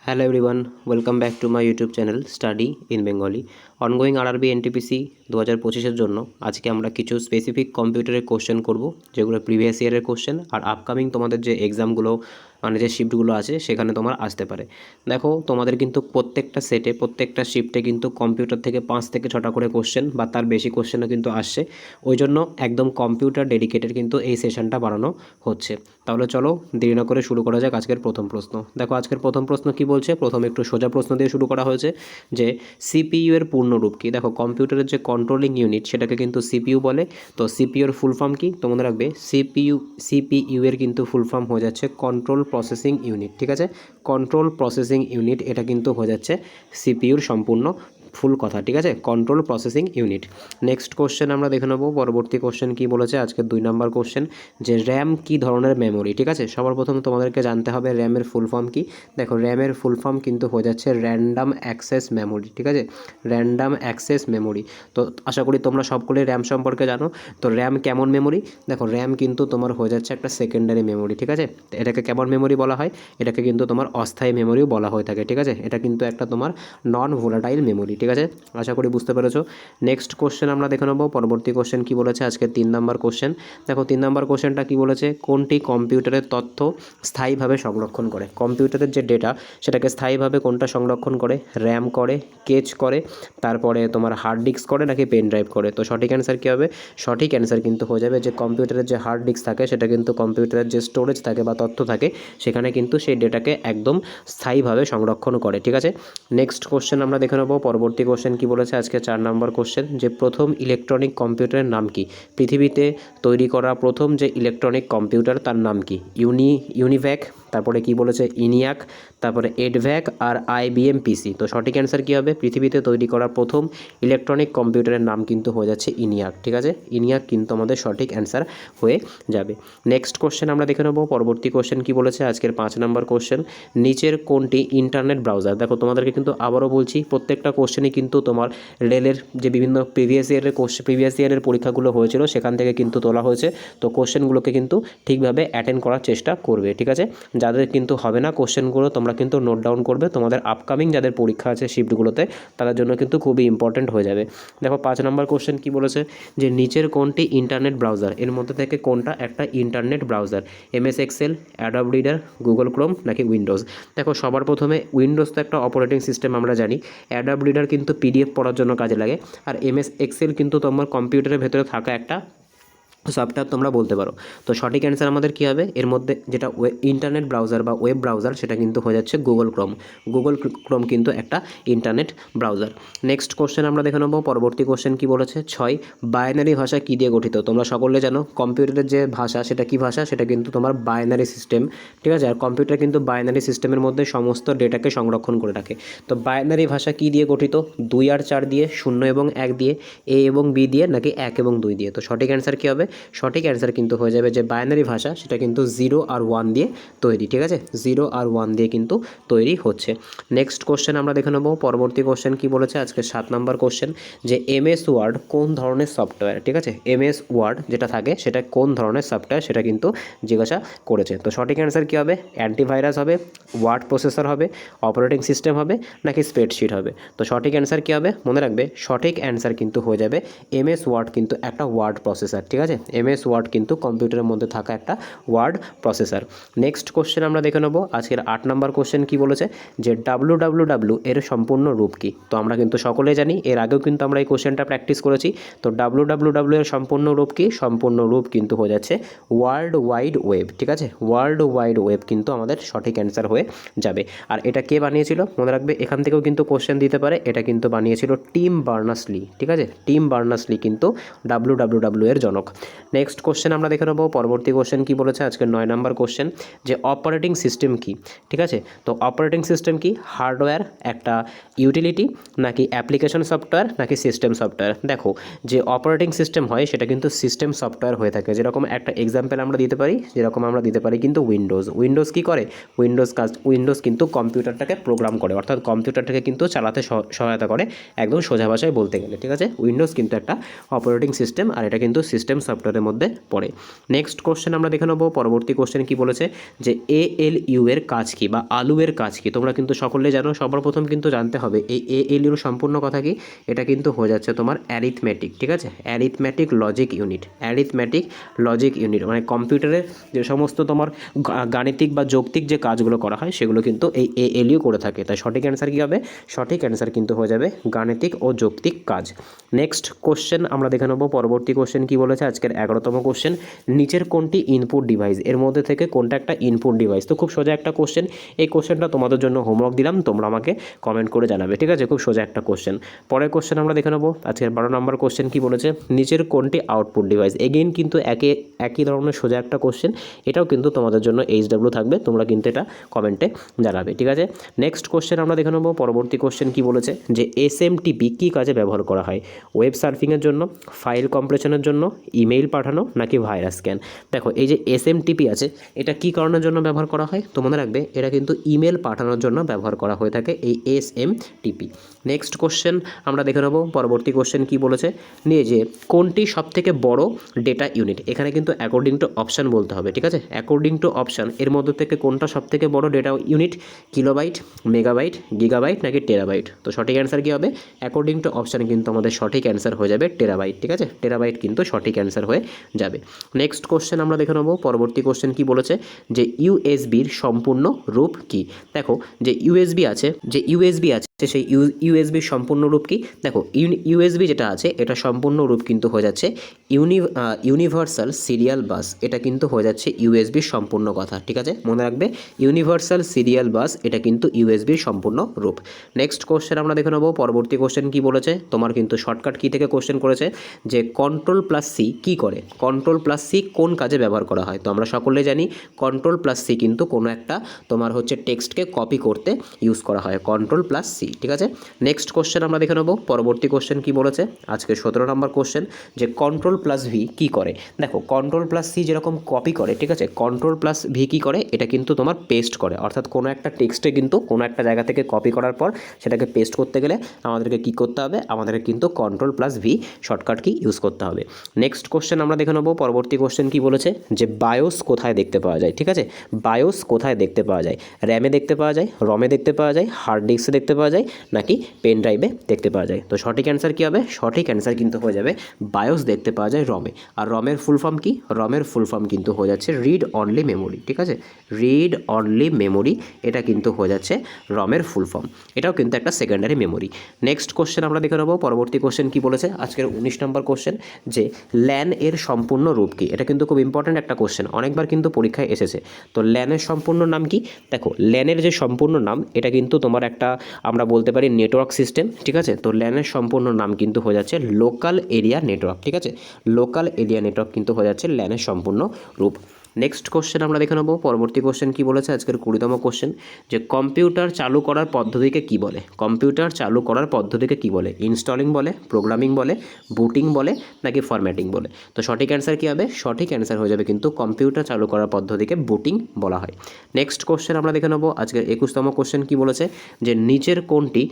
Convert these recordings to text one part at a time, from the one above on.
Hello everyone, welcome back to my YouTube channel Study in Bengali. Ongoing RRB NTPC 2025 জন্য আজকে আমরা কিছু specific কম্পিউটারের কোশ্চেন করব, যেগুলো প্রিভিয়াস ইয়ারের কোশ্চেন আর আপকামিং তোমাদের যে এক্সামগুলো মানে যে শিফটগুলো আছে সেখানে তোমার আসতে পারে। দেখো তোমাদের কিন্তু প্রত্যেকটা সেটে প্রত্যেকটা শিফটে কিন্তু কম্পিউটার থেকে 5 থেকে 6টা করে কোশ্চেন বা তার বেশি কোশ্চেনও কিন্তু আসছে। ওই জন্য একদম কম্পিউটার ডেডিকেটেড কিন্তু এই সেশনটা বানানো হচ্ছে। তাহলে চলো দেরি না করে শুরু করা যাক আজকের প্রথম প্রশ্ন। দেখো আজকের প্রথম প্রশ্ন কি বলছে, প্রথম একটু সোজা প্রশ্ন দিয়ে শুরু করা হয়েছে যে সিপিইউ এর পূর্ণরূপ কি। দেখো কম্পিউটারের যে কন্ট্রোলিং ইউনিট সেটাকে কিন্তু সিপিইউ বলে। তো সিপিইউ এর ফুল ফর্ম কি তো মনে রাখবে, সিপিইউ এর কিন্তু ফুল ফর্ম হয়ে যাচ্ছে কন্ট্রোল প্রসেসিং ইউনিট। ঠিক আছে, কন্ট্রোল প্রসেসিং ইউনিট এটা কিন্তু হয়ে যাচ্ছে সিপিইউর সম্পূর্ণ ফুল কথা। ঠিক আছে, control processing unit. Next question আমরা দেখে নেব, পরবর্তী কোশ্চেন কি বলেছে আজকের 2 নম্বর কোশ্চেন, যে র্যাম কি ধরনের মেমোরি। ঠিক আছে, সবার প্রথম তোমাদেরকে জানতে হবে র্যামের ফুল ফর্ম কি। দেখো র্যামের ফুল ফর্ম কিন্তু হয়ে যাচ্ছে র্যান্ডাম অ্যাক্সেস মেমোরি। ঠিক আছে, র্যান্ডাম অ্যাক্সেস মেমোরি। তো আশা করি তোমরা সকলেই র্যাম সম্পর্কে জানো। তো র্যাম কেমন মেমোরি, দেখো র্যাম কিন্তু তোমার হয়ে যাচ্ছে একটা সেকেন্ডারি মেমোরি। ঠিক আছে, এটাকে কেমন মেমোরি বলা হয়, এটাকে কিন্তু তোমার অস্থায়ী মেমোরিও বলা হয়ে থাকে। ঠিক আছে, এটা কিন্তু একটা তোমার নন ভোলাটাইল মেমোরি। ঠিক আছে, আশা করি বুঝতে পেরেছো। নেক্সট কোশ্চেন আমরা দেখে নেবো, পরবর্তী কোশ্চেন কি বলেছে আজকে 3 নম্বর কোশ্চেন। দেখো 3 নম্বর কোশ্চেনটা কি বলেছে, কোনটি কম্পিউটারের তথ্য স্থায়ীভাবে সংরক্ষণ করে। কম্পিউটারের যে ডেটা সেটাকে স্থায়ীভাবে কোনটা সংরক্ষণ করে, র্যাম করে, কেচ করে, তারপরে তোমার হার্ড ডিস্ক করে নাকি পেন ড্রাইভ করে। তো সঠিক অ্যান্সার কী হবে, সঠিক অ্যান্সার কিন্তু হয়ে যাবে যে কম্পিউটারের যে হার্ড ডিস্ক থাকে সেটা কিন্তু কম্পিউটারের যে স্টোরেজ থাকে বা তথ্য থাকে সেখানে কিন্তু সেই ডেটাকে একদম স্থায়ীভাবে সংরক্ষণ করে। ঠিক আছে, নেক্সট কোশ্চেন আমরা দেখে নেবো, পরবর্তী কোশ্চেন কি বলেছে আজকে 4 নম্বর কোশ্চেন, যে প্রথম ইলেকট্রনিক কম্পিউটারের নাম কি। পৃথিবীতে তৈরি করা প্রথম যে ইলেকট্রনিক কম্পিউটার তার নাম কি। ইউনিভ্যাক, তারপরে কি বলেছে ইনিয়াক, তারপরে এডভ্যাক আর আইবিএম পিসি। তো সঠিক অ্যান্সার কী হবে, পৃথিবীতে তৈরি করা প্রথম ইলেকট্রনিক কম্পিউটারের নাম কিন্তু হয়ে যাচ্ছে ইনিয়াক। ঠিক আছে, ইনিয়াক কিন্তু আমাদের সঠিক অ্যান্সার হয়ে যাবে। নেক্সট কোশ্চেন আমরা দেখে নেবো, পরবর্তী কোশ্চেন কি বলেছে আজকের 5 নম্বর কোশ্চেন, নিচের কোনটি ইন্টারনেট ব্রাউজার। দেখো তোমাদেরকে কিন্তু আবারও বলছি, প্রত্যেকটা কোশ্চেনই কিন্তু তোমার রেলের যে বিভিন্ন প্রিভিয়াস ইয়ারের পরীক্ষাগুলো হয়েছিল সেখান থেকে কিন্তু তোলা হয়েছে। তো কোশ্চেনগুলোকে কিন্তু ঠিকভাবে অ্যাটেন্ড করার চেষ্টা করবে। ঠিক আছে, যাদের কিন্তু হবে না কোশ্চেনগুলো তোমরা কিন্তু নোট ডাউন করবে, তোমাদের আপকামিং যাদের পরীক্ষা আছে শিফটগুলোতে তাদের জন্য কিন্তু খুবই ইম্পর্টেন্ট হয়ে যাবে। দেখো 5 নম্বর কোশ্চেন কি বলেছে, যে নিচের কোনটি ইন্টারনেট ব্রাউজার, এর মধ্যে থেকে কোনটা একটা internet browser. MS Excel, Adobe Reader, Google Chrome নাকি উইন্ডোজ। দেখো সবার প্রথমে উইন্ডোজ তো একটা অপারেটিং সিস্টেম আমরা জানি, অ্যাডোব রিডার কিন্তু পিডিএফ পড়ার জন্য কাজে লাগে, আর এমএস এক্সেল কিন্তু তোমার কম্পিউটারের ভেতরে থাকা একটা সফটওয়্যার তোমরা বলতে পারো। তো সঠিক অ্যান্সার আমাদের কী হবে, এর মধ্যে যেটা ইন্টারনেট ব্রাউজার বা ওয়েব ব্রাউজার সেটা কিন্তু হয়ে যাচ্ছে গুগল ক্রোম। গুগল ক্রোম কিন্তু একটা ইন্টারনেট ব্রাউজার। নেক্সট কোশ্চেন আমরা দেখে নেবো, পরবর্তী কোশ্চেন কি বলেছে 6, বাইনারি ভাষা কী দিয়ে গঠিত। তোমরা সকলে জানো কম্পিউটারের যে ভাষা সেটা কী ভাষা, সেটা কিন্তু তোমার বাইনারি সিস্টেম। ঠিক আছে, আর কম্পিউটার কিন্তু বাইনারি সিস্টেমের মধ্যে সমস্ত ডেটাকে সংরক্ষণ করে রাখে। তো বাইনারি ভাষা কী দিয়ে গঠিত, 2 আর 4 দিয়ে, 0 এবং 1 দিয়ে, এ এবং বি দিয়ে নাকি 1 এবং 2 দিয়ে। তো সঠিক অ্যান্সার কী হবে, সঠিক অ্যান্সার কিন্তু হয়ে যাবে যে বাইনারি ভাষা সেটা কিন্তু 0 আর 1 দিয়ে তৈরি। ঠিক আছে, 0 আর 1 দিয়ে কিন্তু তৈরি হচ্ছে। নেক্সট কোশ্চেন আমরা দেখে নেবো, পরবর্তী কোশ্চেন কি বলেছে আজকে 7 নম্বর কোশ্চেন, যে এমএস ওয়ার্ড কোন ধরনের সফটওয়্যার। ঠিক আছে, এমএস ওয়ার্ড যেটা থাকে সেটা কোন ধরনের সফটওয়্যার সেটা কিন্তু জিজ্ঞাসা করেছে। তো সঠিক অ্যান্সার কী হবে, অ্যান্টিভাইরাস হবে, ওয়ার্ড প্রসেসর হবে, অপারেটিং সিস্টেম হবে নাকি স্প্রেডশিট হবে। তো সঠিক অ্যান্সার কী হবে, মনে রাখবে সঠিক অ্যান্সার কিন্তু হয়ে যাবে এমএস ওয়ার্ড কিন্তু একটা ওয়ার্ড প্রসেসর। ঠিক আছে, এমএস ওয়ার্ড কিন্তু কম্পিউটারের মধ্যে থাকা একটা ওয়ার্ড প্রসেসর। নেক্সট কোশ্চেন আমরা দেখে নেবো আজকের 8 নম্বর কোশ্চেন কি বলেছে, যে ডাব্লুডাব্লুডাব্লু এর সম্পূর্ণ রূপ কি। তো আমরা কিন্তু সকলেই জানি, এর আগেও কিন্তু আমরা এই কোশ্চেনটা প্র্যাকটিস করেছি। তো ডাব্লুডাব্লুডাব্লু এর সম্পূর্ণ রূপ কি, সম্পূর্ণ রূপ কিন্তু হয়ে যাচ্ছে ওয়ার্ল্ড ওয়াইড ওয়েব। ঠিক আছে, ওয়ার্ল্ড ওয়াইড ওয়েব কিন্তু আমাদের সঠিক অ্যান্সার হয়ে যাবে। আর এটা কে বানিয়েছিল, মনে রাখবে এখান থেকেও কিন্তু কোশ্চেন দিতে পারে, এটা কিন্তু বানিয়েছিল টিম বার্নার্স-লি। ঠিক আছে, টিম বার্নার্স-লি কিন্তু ডাব্লুডাব্লুডাব্লু এর জনক। নেক্সট কোশ্চেন আমরা দেখে নেবো, পরবর্তী কোশ্চেন কি বলেছে আজকে 9 নম্বর কোশ্চেন, যে অপারেটিং সিস্টেম কি। ঠিক আছে, তো অপারেটিং সিস্টেম কি, হার্ডওয়্যার, একটা ইউটিলিটি নাকি অ্যাপ্লিকেশন সফটওয়্যার নাকি সিস্টেম সফটওয়্যার। দেখো যে অপারেটিং সিস্টেম হয় সেটা কিন্তু সিস্টেম সফটওয়্যার হয়ে থাকে। যেরকম একটা এক্সাম্পল আমরা দিতে পারি, যেরকম আমরা দিতে পারি কিন্তু উইন্ডোজ কী করে, উইন্ডোজ কিন্তু কম্পিউটারটাকে প্রোগ্রাম করে, অর্থাৎ কম্পিউটারটাকে কিন্তু চালাতে সহায়তা করে, একদম সোজা ভাষায় বলতে গেলে। ঠিক আছে, উইন্ডোজ কিন্তু একটা অপারেটিং সিস্টেম আর এটা কিন্তু সিস্টেম সফটওয়্যার চ্যাপ্টারের মধ্যে পড়ে। নেক্সট কোশ্চেন আমরা দেখে নেবো, পরবর্তী কোশ্চেন কি বলেছে যে ALU এর কাজ কি বা আলু এর কাজ কি। তোমরা কিন্তু সকলে জানো, সবার প্রথম কিন্তু জানতে হবে এই ALU সম্পূর্ণ কথা কি। এটা কিন্তু হয়ে যাচ্ছে তোমার অ্যারিথমেটিক, ঠিক আছে, arithmetic logic unit, arithmetic logic unit মানে কম্পিউটারের যে সমস্ত তোমার গাণিতিক বা যৌক্তিক যে কাজগুলো করা হয় সেগুলো কিন্তু এই ALU করে থাকে। তাই সঠিক অ্যান্সার কী হবে, সঠিক অ্যান্সার কিন্তু হয়ে যাবে গাণিতিক ও যৌক্তিক কাজ। নেক্সট কোশ্চেন আমরা দেখে নেবো, পরবর্তী কোশ্চেন কি বলেছে আজকের 11তম কোশ্চেন, নিচের কোনটি ইনপুট ডিভাইস, এর মধ্যে থেকে কোনটা একটা ইনপুট ডিভাইস। তো খুব সোজা একটা কোশ্চেন, এই কোশ্চেনটা তোমাদের জন্য হোমওয়ার্ক দিলাম, তোমরা আমাকে কমেন্ট করে জানাবে, ঠিক আছে, খুব সোজা একটা কোশ্চেন। পরের কোশ্চেন আমরা দেখে নেবো আজকের 12 নম্বর কোশ্চেন কি বলেছে, নিচের কোনটি আউটপুট ডিভাইস। এগেইন কিন্তু একই ধরনের সোজা একটা কোশ্চেন, এটাও কিন্তু তোমাদের জন্য HW থাকবে, তোমরা কিন্তু এটা কমেন্টে জানাবে, ঠিক আছে। নেক্সট কোশ্চেন আমরা দেখে নেবো, পরবর্তী কোশ্চেন কি বলেছে যে SMTP কী কাজে ব্যবহার করা হয়, ওয়েব সার্ফিংয়ের জন্য, ফাইল কম্প্রেশনের জন্য, ইমেইল পাঠানো নাকি ভাইরাস স্ক্যান। দেখো এই যে SMTP আছে এটা কী কারণের জন্য ব্যবহার করা হয়, তো মনে রাখবে এটা কিন্তু ইমেল পাঠানোর জন্য ব্যবহার করা হয়ে থাকে এই SMTP। নেক্সট কোশ্চেন আমরা দেখে নেবো, পরবর্তী কোশ্চেন কি বলেছে নিয়ে যে কোনটি সবথেকে বড় ডেটা ইউনিট। এখানে কিন্তু অ্যাকর্ডিং টু অপশান বলতে হবে, ঠিক আছে, অ্যাকর্ডিং টু অপশান এর মধ্যে থেকে কোনটা সবথেকে বড় data unit, kilobyte, megabyte, gigabyte নাকি টেরাবাইট। তো সঠিক অ্যান্সার কী হবে, অ্যাকর্ডিং টু অপশান কিন্তু আমাদের সঠিক অ্যান্সার হয়ে যাবে টেরাবাইট, ঠিক আছে, টেরাবাইট কিন্তু সঠিক অ্যান্সার হয়ে যাবে। নেক্সট কোশ্চেন আমরা দেখে নেবো, পরবর্তী কোশ্চেন কি বলেছে যে ইউএসবির সম্পূর্ণ রূপ কি। দেখো যে ইউএসবি আছে সেই ইউএসবির সম্পূর্ণ রূপ কি। দেখো ইউএসবি যেটা আছে এটা সম্পূর্ণ রূপ কিন্তু হয়ে যাচ্ছে ইউনিভার্সাল সিরিয়াল বাস, এটা কিন্তু হয়ে যাচ্ছে ইউএসবির সম্পূর্ণ কথা, ঠিক আছে, মনে রাখবে ইউনিভার্সাল সিরিয়াল বাস এটা কিন্তু ইউএসবির সম্পূর্ণ রূপ। নেক্সট কোশ্চেন আমরা দেখে নেবো, পরবর্তী কোশ্চেন কি বলেছে, তোমার কিন্তু শর্টকাট কি থেকে কোশ্চেন করেছে যে Ctrl+C কী করে, Ctrl+C কোন কাজে ব্যবহার করা হয়। তো আমরা সকলে জানি Ctrl+C কিন্তু কোনো একটা তোমার হচ্ছে টেক্সটকে কপি করতে ইউজ করা হয়, Ctrl+C, ঠিক আছে। নেক্সট কোশ্চেন আমরা দেখে নেবো, পরবর্তী কোশ্চেন কি বলেছে আজকে 17 নম্বর কোশ্চেন যে Ctrl+V কী করে। দেখো Ctrl+C যেরকম কপি করে, ঠিক আছে, Ctrl+V কী করে, এটা কিন্তু তোমার পেস্ট করে, অর্থাৎ কোনো একটা টেক্সটে কিন্তু কোনো একটা জায়গা থেকে কপি করার পর সেটাকে পেস্ট করতে গেলে আমাদেরকে কী করতে হবে, আমাদেরকে কিন্তু Ctrl+V শর্টকাট কি ইউজ করতে হবে। নেক্সট কোশ্চেন আমরা দেখে নেবো, পরবর্তী কোশ্চেন কি বলেছে যে বায়োস কোথায় দেখতে পাওয়া যায়, ঠিক আছে, বায়োস কোথায় দেখতে পাওয়া যায়, র্যামে দেখতে পাওয়া যায়, রমে দেখতে পাওয়া যায়, হার্ড ডিস্কে দেখতে পাওয়া যায় নাকি পেন ড্রাইভে দেখতে পাওয়া যায়। তো সঠিক অ্যান্সার কী হবে, সঠিক অ্যান্সার কিন্তু হয়ে যাবে বায়োস দেখতে পাওয়া যায় রমে। আর রমের ফুল ফর্ম কি, রমের ফুল ফর্ম কিন্তু হয়ে যাচ্ছে রিড অনলি মেমোরি, ঠিক আছে, রিড অনলি মেমোরি এটা কিন্তু হয়ে যাচ্ছে রমের ফুল ফর্ম, এটাও কিন্তু একটা সেকেন্ডারি মেমোরি। নেক্সট কোশ্চেন আমরা দেখে নেবো, পরবর্তী কোশ্চেন কি বলেছে আজকের 19 নম্বর কোশ্চেন যে ল্যান এর সম্পূর্ণ রূপ কি। এটা কিন্তু খুব ইম্পর্ট্যান্ট একটা কোশ্চেন, অনেকবার কিন্তু পরীক্ষায় এসেছে। তো ল্যানের সম্পূর্ণ নাম কি, দেখো ল্যানের যে সম্পূর্ণ নাম এটা কিন্তু তোমার একটা আমরা বলতে পারি নেটওয়ার্ক সিস্টেম, ঠিক আছে। তো ল্যানের সম্পূর্ণ নাম কিন্তু হয়ে যাচ্ছে লোকাল এরিয়া নেটওয়ার্ক, ঠিক আছে, লোকাল এরিয়া নেটওয়ার্ক কিন্তু হয়ে যাচ্ছে ল্যানের সম্পূর্ণ রূপ। নেক্সট কোশ্চেন আমরা দেখে নেবো, পরবর্তী কোশ্চেন কি বলেছে আজকের 20তম কোশ্চেন যে কম্পিউটার চালু করার পদ্ধতিকে কি বলে, কম্পিউটার চালু করার পদ্ধতিকে কি বলে, ইনস্টলিং বলে, প্রোগ্রামিং বলে, বুটিং বলে নাকি ফরম্যাটিং বলে। তো সঠিক অ্যান্সার কী হবে, সঠিক অ্যান্সার হয়ে যাবে কিন্তু কম্পিউটার চালু করার পদ্ধতিকে বুটিং বলা হয়। নেক্সট কোশ্চেন আমরা দেখে নেবো আজকের 21তম কোশ্চেন কি বলেছে যে নিচের কোনটি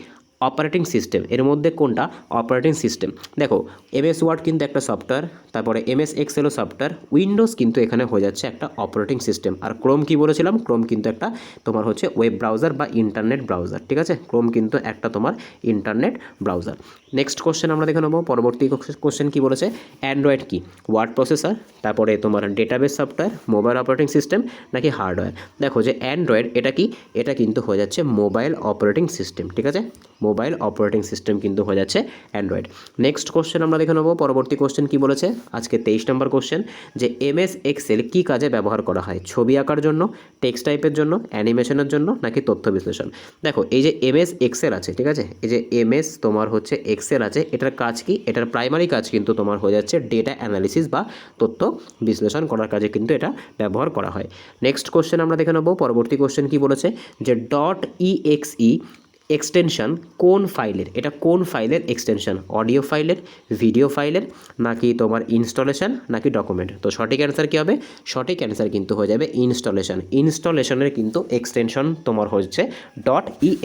অপারেটিং সিস্টেম, এর মধ্যে কোনটা অপারেটিং সিস্টেম। দেখো MS ওয়ার্ড কিন্তু একটা সফটওয়্যার, তারপরে MS এক্সেলও সফটওয়্যার, উইন্ডোজ কিন্তু এখানে হয়ে যাচ্ছে একটা অপারেটিং সিস্টেম, আর ক্রোম কি বলেছিলাম, ক্রোম কিন্তু একটা তোমার হচ্ছে ওয়েব ব্রাউজার বা ইন্টারনেট ব্রাউজার, ঠিক আছে, ক্রোম কিন্তু একটা তোমার ইন্টারনেট ব্রাউজার। নেক্সট কোশ্চেন আমরা দেখে নেবো, পরবর্তী কোশ্চেন কি বলেছে অ্যান্ড্রয়েড কি, ওয়ার্ড প্রসেসর, তারপরে তোমার database software, mobile operating system নাকি হার্ডওয়্যার। দেখো যে অ্যান্ড্রয়েড এটা কি, এটা কিন্তু হয়ে যাচ্ছে মোবাইল অপারেটিং সিস্টেম, ঠিক আছে, মোবাইল অপারেটিং সিস্টেম কিন্তু হয়ে যাচ্ছে অ্যান্ড্রয়েড। নেক্সট কোশ্চেন আমরা দেখে নেবো, পরবর্তী কোশ্চেন কি বলেছে আজকে 23 নম্বর কোশ্চেন যে MS এক্সেল কী কাজে ব্যবহার করা হয়, ছবি আঁকার জন্য, টেক্সট টাইপের জন্য, অ্যানিমেশনের জন্য নাকি তথ্য বিশ্লেষণ। দেখো এই যে MS এক্সেল আছে, ঠিক আছে, এই যে MS তোমার হচ্ছে এক্সেল আছে, এটার কাজ কি, এটার প্রাইমারি কাজ কিন্তু তোমার হয়ে যাচ্ছে ডেটা অ্যানালিসিস বা তথ্য বিশ্লেষণ করার কাজে কিন্তু এটা ব্যবহার করা হয়। নেক্সট কোশ্চেন আমরা দেখে নেবো, পরবর্তী কোশ্চেন কি বলেছে যে .exe এক্সটেনশন কোন ফাইলের, এটা কোন ফাইলের এক্সটেনশন, অডিও ফাইলের, ভিডিও ফাইলের, নাকি তোমার ইনস্টলেশন, নাকি ডকুমেন্ট? তো সঠিক অ্যান্সার কী হবে? সঠিক অ্যান্সার কিন্তু হয়ে যাবে ইনস্টলেশন। ইনস্টলেশনের কিন্তু এক্সটেনশন তোমার হচ্ছে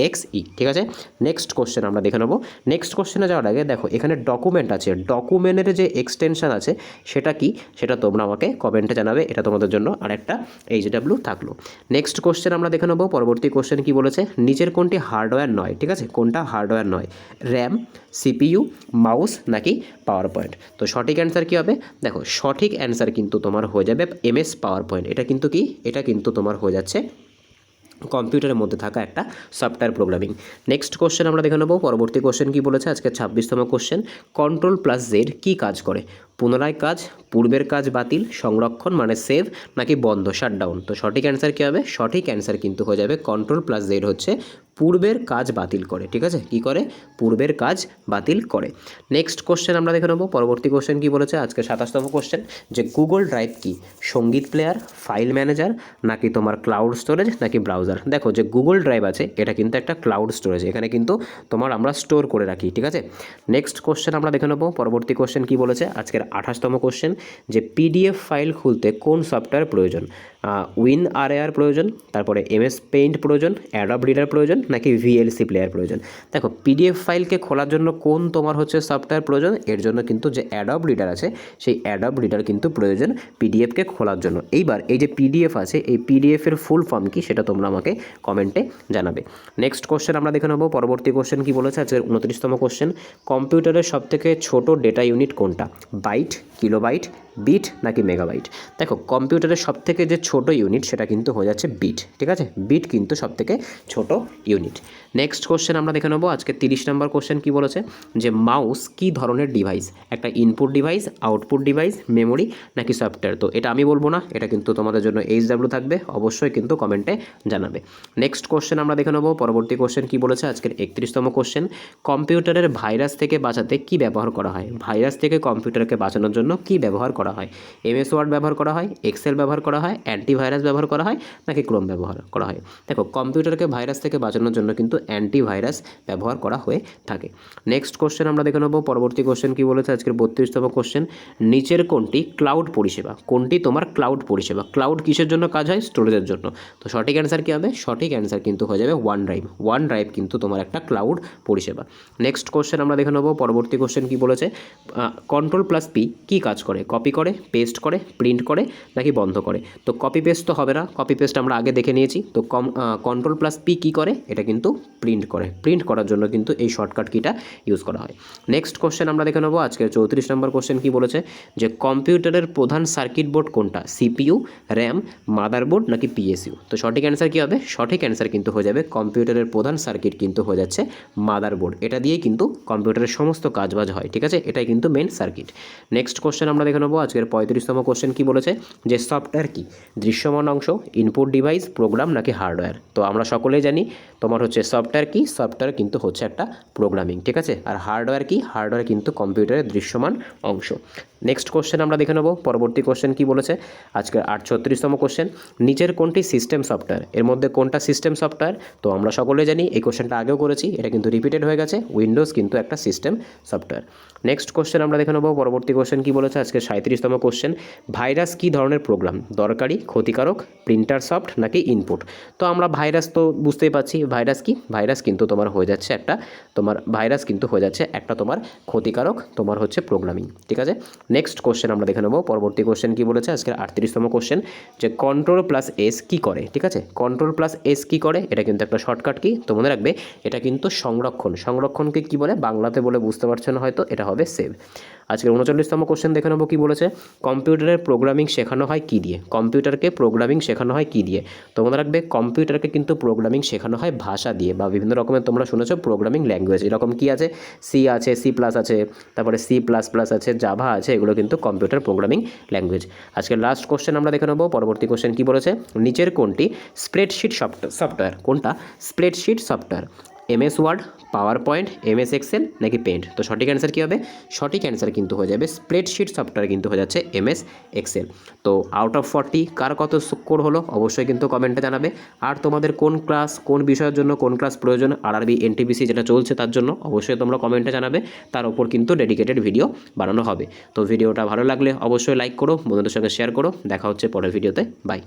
.exe, ঠিক আছে। নেক্সট কোশ্চেন আমরা দেখে নেবো। নেক্সট কোশ্চেনে যাওয়ার আগে দেখো এখানে ডকুমেন্ট আছে, ডকুমেন্টের যে এক্সটেনশন আছে সেটা কি, সেটা তোমরা আমাকে কমেন্টে জানাবে, এটা তোমাদের জন্য আর একটা HW থাকলো। নেক্সট কোশ্চেন আমরা দেখে নেবো। পরবর্তী কোশ্চেন কি বলেছে, নিচের কোনটি হার্ডওয়্যার নয়, ঠিক আছে, কোনটা হার্ডওয়্যার নয়, র্যাম, CPU, মাউস নাকি পাওয়ার পয়েন্ট? তো সঠিক অ্যান্সার কী হবে? দেখো সঠিক অ্যান্সার কিন্তু তোমার হয়ে যাবে MS পাওয়ার পয়েন্ট। এটা কিন্তু কি, এটা কিন্তু তোমার হয়ে যাচ্ছে কম্পিউটারের মধ্যে থাকা একটা সফটওয়্যার প্রোগ্রামিং। নেক্সট কোশ্চেন আমরা দেখে নেবো। পরবর্তী কোশ্চেন কি বলেছে, আজকে 26তম কোশ্চেন, Ctrl+Z কী কাজ করে? পুনরায় কাজ, পূর্বের কাজ বাতিল, সংরক্ষণ মানে সেভ, নাকি বন্ধ শাটডাউন? তো সঠিক অ্যান্সার কী হবে? সঠিক অ্যান্সার কিন্তু হয়ে যাবে Ctrl+Z হচ্ছে পূর্বের কাজ বাতিল করে, ঠিক আছে, কী করে? পূর্বের কাজ বাতিল করে। নেক্সট কোশ্চেন আমরা দেখে নেবো। পরবর্তী কোশ্চেন কি বলেছে, আজকে 27তম কোশ্চেন, যে গুগল ড্রাইভ কি? সঙ্গীত প্লেয়ার, ফাইল ম্যানেজার, নাকি তোমার ক্লাউড স্টোরেজ, নাকি ব্রাউজার? দেখো যে গুগল ড্রাইভ আছে এটা কিন্তু একটা ক্লাউড স্টোরেজ, এখানে কিন্তু তোমার আমরা স্টোর করে রাখি, ঠিক আছে। নেক্সট কোশ্চেন আমরা দেখে নেবো। পরবর্তী কোশ্চেন কি বলেছে, আজকের 28তম কোশ্চেন, যে PDF ফাইল খুলতে কোন সফটওয়্যার প্রয়োজন? WinRAR প্রয়োজন, তারপরে MS পেইন্ট প্রয়োজন, অ্যাডব রিডার প্রয়োজন, নাকি VLC প্লেয়ার প্রয়োজন? দেখো PDF ফাইলকে খোলার জন্য কোন তোমার হচ্ছে সফটওয়্যার প্রয়োজন? এর জন্য কিন্তু যে অ্যাডব রিডার আছে সেই অ্যাডব রিডার কিন্তু প্রয়োজন PDFকে খোলার জন্য। এইবার এই যে PDF আছে এই PDF-এর ফুল ফর্ম কি সেটা তোমরা আমাকে কমেন্টে জানাবে। নেক্সট কোশ্চেন আমরা দেখে নেবো। পরবর্তী কোশ্চেন কি বলেছে, আজকের 29তম কোশ্চেন, কম্পিউটারের সবথেকে ছোট ডেটা ইউনিট কোনটা? বাইট, কিলোবাইট, বিট, নাকি মেগাবাইট? দেখো কম্পিউটারের সবথেকে যে ছোট ইউনিট সেটা কিন্তু হয়ে যাচ্ছে বিট, ঠিক আছে, বিট কিন্তু সবথেকে ছোট ইউনিট। নেক্সট কোশ্চেন আমরা দেখে নেবো। আজকে 30 নম্বর কোশ্চেন কি বলেছে, যে মাউস কি ধরনের ডিভাইস? একটা input device, output device, memory, নাকি সফটওয়্যার? তো এটা আমি বলবো না, এটা কিন্তু তোমাদের জন্য HW থাকবে, অবশ্যই কিন্তু কমেন্টে জানাবে। নেক্সট কোশ্চেন আমরা দেখে নেবো। পরবর্তী কোশ্চেন কি বলেছে, আজকের 31তম কোশ্চেন, কম্পিউটারের ভাইরাস থেকে বাঁচাতে কি ব্যবহার করা হয়? ভাইরাস থেকে কম্পিউটারকে বাঁচানোর জন্য কি ব্যবহার করা হয়? MS ওয়ার্ড ব্যবহার করা হয়, এক্সেল ব্যবহার করা হয়, অ্যান্টিভাইরাস ব্যবহার করা হয়, নাকি ক্রোম ব্যবহার করা হয়? দেখো কম্পিউটারকে ভাইরাস থেকে বাঁচানোর জন্য কিন্তু অ্যান্টিভাইরাস ব্যবহার করা হয়ে থাকে। নেক্সট কোশ্চেন আমরা দেখে নেবো। পরবর্তী কোশ্চেন কি বলেছে, আজকের 32তম কোশ্চেন, নিচের কোনটি ক্লাউড পরিষেবা? কোনটি তোমার ক্লাউড পরিষেবা? ক্লাউড কিসের জন্য কাজ হয়? স্টোরেজের জন্য। তো সঠিক অ্যান্সার কী হবে? সঠিক অ্যান্সার কিন্তু হয়ে যাবে OneDrive। OneDrive কিন্তু তোমার একটা ক্লাউড পরিষেবা। নেক্সট কোশ্চেন আমরা দেখে নেবো। পরবর্তী কোশ্চেন কি বলেছে, Ctrl+P কী কাজ করে? কপি করে, পেস্ট করে, প্রিন্ট করে, নাকি বন্ধ করে? তো কপি পেস্ট তো হবে না, কপি পেস্ট আমরা আগে দেখে নিয়েছি। তো Ctrl+P কী করে? এটা কিন্তু প্রিন্ট করে। প্রিন্ট করার জন্য কিন্তু এই শর্টকাট কিটা ইউজ করা হয়। নেক্সট কোশ্চেন আমরা দেখে নেবো। আজকের 34 নম্বর কোশ্চেন কি বলেছে, যে কম্পিউটারের প্রধান সার্কিট বোর্ড কোনটা? CPU, র্যাম, মাদারবোর্ড, নাকি PSU? তো সঠিক অ্যান্সার কী হবে? সঠিক অ্যান্সার কিন্তু হয়ে যাবে কম্পিউটারের প্রধান সার্কিট কিন্তু হয়ে যাচ্ছে মাদারবোর্ড। এটা দিয়েই কিন্তু কম্পিউটারের সমস্ত কাজবাজ হয়, ঠিক আছে, এটাই কিন্তু মেন সার্কিট। নেক্সট কোশ্চেন আমরা দেখে নেবো। আজকের 35তম কোশ্চেন কি বলেছে, যে সফটওয়্যার কি? দৃশ্যমান অংশ, ইনপুট ডিভাইস, প্রোগ্রাম, নাকি হার্ডওয়্যার? তো আমরা সকলেই জানি তোমার হচ্ছে সফটওয়্যার কি? সফটওয়্যার কিন্তু হচ্ছে একটা প্রোগ্রামিং, ঠিক আছে। আর হার্ডওয়্যার কি? হার্ডওয়্যার কিন্তু কম্পিউটারের দৃশ্যমান অংশ। নেক্সট কোশ্চেন আমরা দেখে নেবো। পরবর্তী কোশ্চেন কি বলেছে, আজকের 36তম কোশ্চেন, নিচের কোনটি সিস্টেম সফটওয়্যার? এর মধ্যে কোনটা সিস্টেম সফটওয়্যার? তো আমরা সকলে জানি, এই কোশ্চেনটা আগেও করেছি, এটা কিন্তু রিপিটেড হয়ে গেছে, উইন্ডোজ কিন্তু একটা সিস্টেম সফটওয়্যার। নেক্সট কোশ্চেন আমরা দেখে নেবো। পরবর্তী কোশ্চেন কি বলেছে, আজকে 37তম কোশ্চেন, ভাইরাস কি ধরনের প্রোগ্রাম? দরকারি, ক্ষতিকারক, প্রিন্টার সফট, নাকি ইনপুট? তো আমরা ভাইরাস তো বুঝতেই পারছি, ভাইরাস কি? ভাইরাস কিন্তু তোমার হয়ে যাচ্ছে একটা তোমার ক্ষতিকারক তোমার হচ্ছে প্রোগ্রামিং, ঠিক আছে। নেক্সট কোশ্চেন আমরা দেখে নেবো। পরবর্তী কোশ্চেন কি বলেছে, আজকে 38তম কোশ্চেন, যে Ctrl+S কী করে? ঠিক আছে, Ctrl+S কী করে? এটা কিন্তু একটা শর্টকাট কি, তো মনে রাখবে এটা কিন্তু সংরক্ষণ। সংরক্ষণকে কী বলে? বাংলাতে বলে বুঝতে পারছো না হয়তো, এটা হবে সেভ। আজকের 39তম কোশ্চেন দেখে নেবো কি বলেছে, কম্পিউটারের প্রোগ্রামিং শেখানো হয় কী দিয়ে? কম্পিউটারকে প্রোগ্রামিং শেখানো হয় কী দিয়ে? তো মনে রাখবে কম্পিউটারকে কিন্তু প্রোগ্রামিং শেখানো হয় ভাষা দিয়ে, বা বিভিন্ন রকমের তোমরা শুনেছো প্রোগ্রামিং ল্যাঙ্গুয়েজ, এরকম কি আছে? সি আছে, C+ আছে, তারপরে C++ আছে, জাভা আছে, এগুলো কিন্তু কম্পিউটার প্রোগ্রামিং ল্যাঙ্গুয়েজ। আজকের লাস্ট কোশ্চেন আমরা দেখে নেবো। পরবর্তী কোশ্চেন কি বলেছে, নিচের কোনটি স্প্রেডশিট সফটওয়্যার? কোনটা spreadsheet software? MS Word, PowerPoint, MS Excel নাকি পেন্ট? তো সঠিক অ্যান্সার কী হবে? সঠিক অ্যান্সার কিন্তু হয়ে যাবে স্প্রেডশিট সফটওয়্যার কিন্তু হয়ে যাচ্ছে এমএস এক্সেল। তো আউট অফ 40 কার কত স্কোর হলো অবশ্যই কিন্তু কমেন্টে জানাবে। আর তোমাদের কোন ক্লাস, কোন বিষয়ের জন্য কোন ক্লাস প্রয়োজন আরআরবি এনটিপিসি যেটা চলছে তার জন্য অবশ্যই তোমরা কমেন্টে জানাবে, তার ওপর কিন্তু ডেডিকেটেড ভিডিও বানানো হবে। তো ভিডিওটা ভালো লাগলে অবশ্যই লাইক করো, বন্ধুদের সঙ্গে শেয়ার করো। দেখা হচ্ছে পরের ভিডিওতে, বাই।